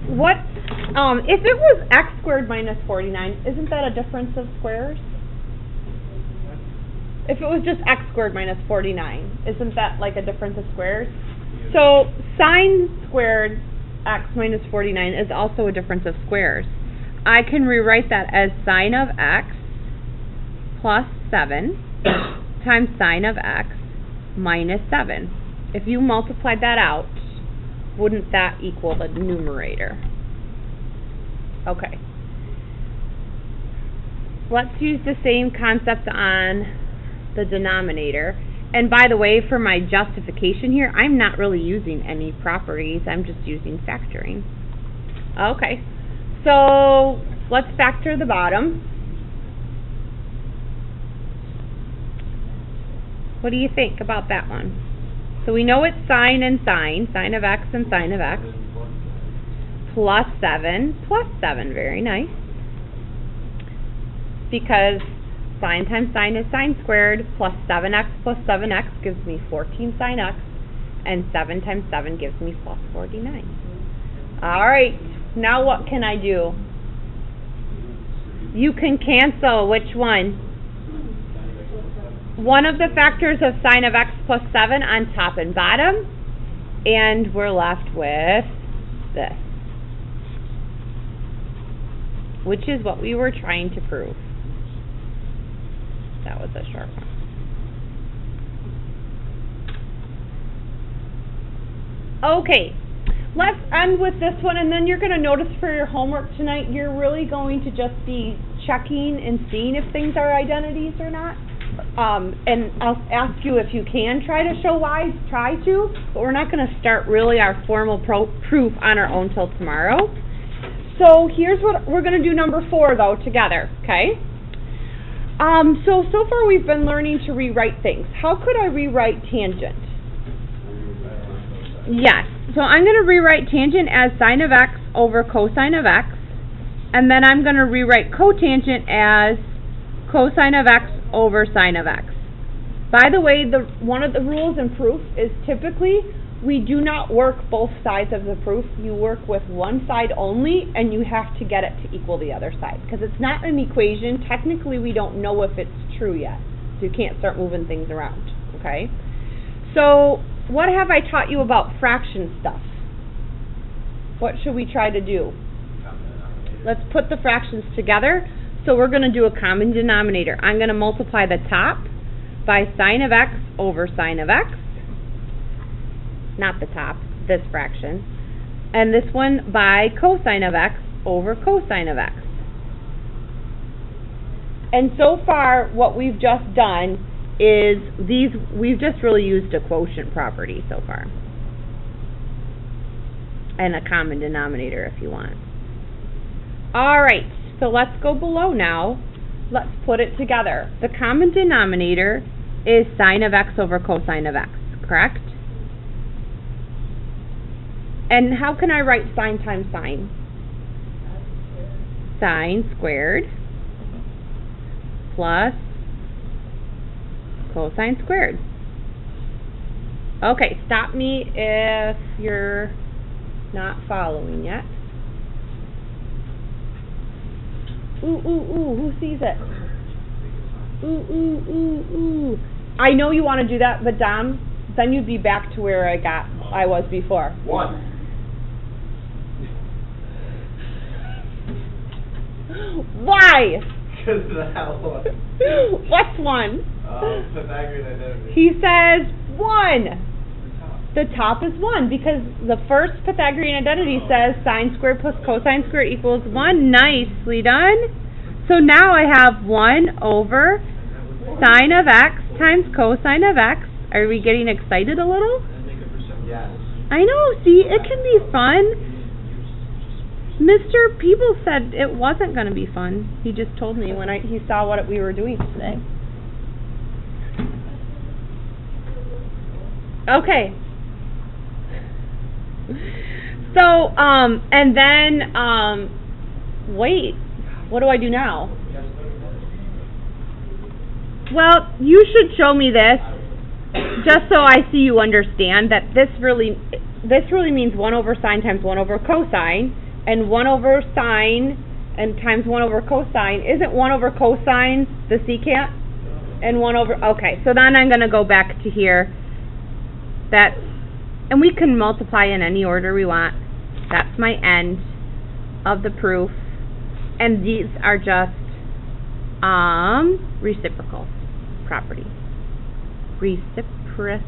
what, if it was x squared minus 49, isn't that a difference of squares? If it was just x squared minus 49, isn't that like a difference of squares? So sine squared x minus 49 is also a difference of squares. I can rewrite that as sine of x plus 7 times sine of x minus 7. If you multiplied that out, wouldn't that equal the numerator? Okay. Let's use the same concept on the denominator. And by the way, for my justification here, I'm not really using any properties. I'm just using factoring. Okay. So let's factor the bottom. What do you think about that one? So we know it's sine and sine, sine of x and sine of x, plus 7, very nice. Because sine times sine is sine squared, plus 7x gives me 14 sine x, and 7 times 7 gives me plus 49. Alright, now what can I do? You can cancel which one? One of the factors of sine of x plus 7 on top and bottom, and we're left with this, which is what we were trying to prove. That was a short one. Okay, let's end with this one, and then you're going to notice for your homework tonight, you're really going to just be checking and seeing if things are identities or not. And I'll ask you if you can try to show why, try to, but we're not going to start really our formal proof on our own till tomorrow. So here's what we're going to do number 4 though together, okay? So far we've been learning to rewrite things. How could I rewrite tangent? Yes, so I'm going to rewrite tangent as sine of x over cosine of x, and then I'm going to rewrite cotangent as cosine of x over sine of x. By the way, one of the rules in proof is typically we do not work both sides of the proof. You work with one side only, and you have to get it to equal the other side. Because it's not an equation, technically we don't know if it's true yet. So you can't start moving things around, okay? So what have I taught you about fraction stuff? What should we try to do? Let's put the fractions together. So we're going to do a common denominator. I'm going to multiply the top by sine of x over sine of x. Not the top, this fraction. And this one by cosine of x over cosine of x. And so far, what we've just done is we've just really used a quotient property so far. And a common denominator if you want. Alright. So let's go below now. Let's put it together. The common denominator is sine of x over cosine of x, correct? And how can I write sine times sine? Sine squared plus cosine squared. Okay, stop me if you're not following yet. Ooh, ooh, ooh, who sees it? Ooh, ooh, ooh, ooh. I know you want to do that, but Dom, then you'd be back to where I was before. 1. Why? Because of that one. What's 1? Pythagorean identity. He says 1. The top is 1 because the first Pythagorean identity says sine squared plus cosine squared equals 1. Nicely done. So now I have 1 over sine of x times cosine of x. Are we getting excited a little? Yes. I know, see, it can be fun. Mr. Peebles said it wasn't going to be fun. He just told me when he saw what we were doing today. Okay. So, and then, wait, what do I do now? Well, you should show me this, just so I see you understand that this really means 1 over sine times 1 over cosine, and 1 over sine and times 1 over cosine. Isn't 1 over cosine the secant? And 1 over, okay, so then I'm going to go back to here. That's, and we can multiply in any order we want. That's my end of the proof. And these are just reciprocal properties. Reciprocal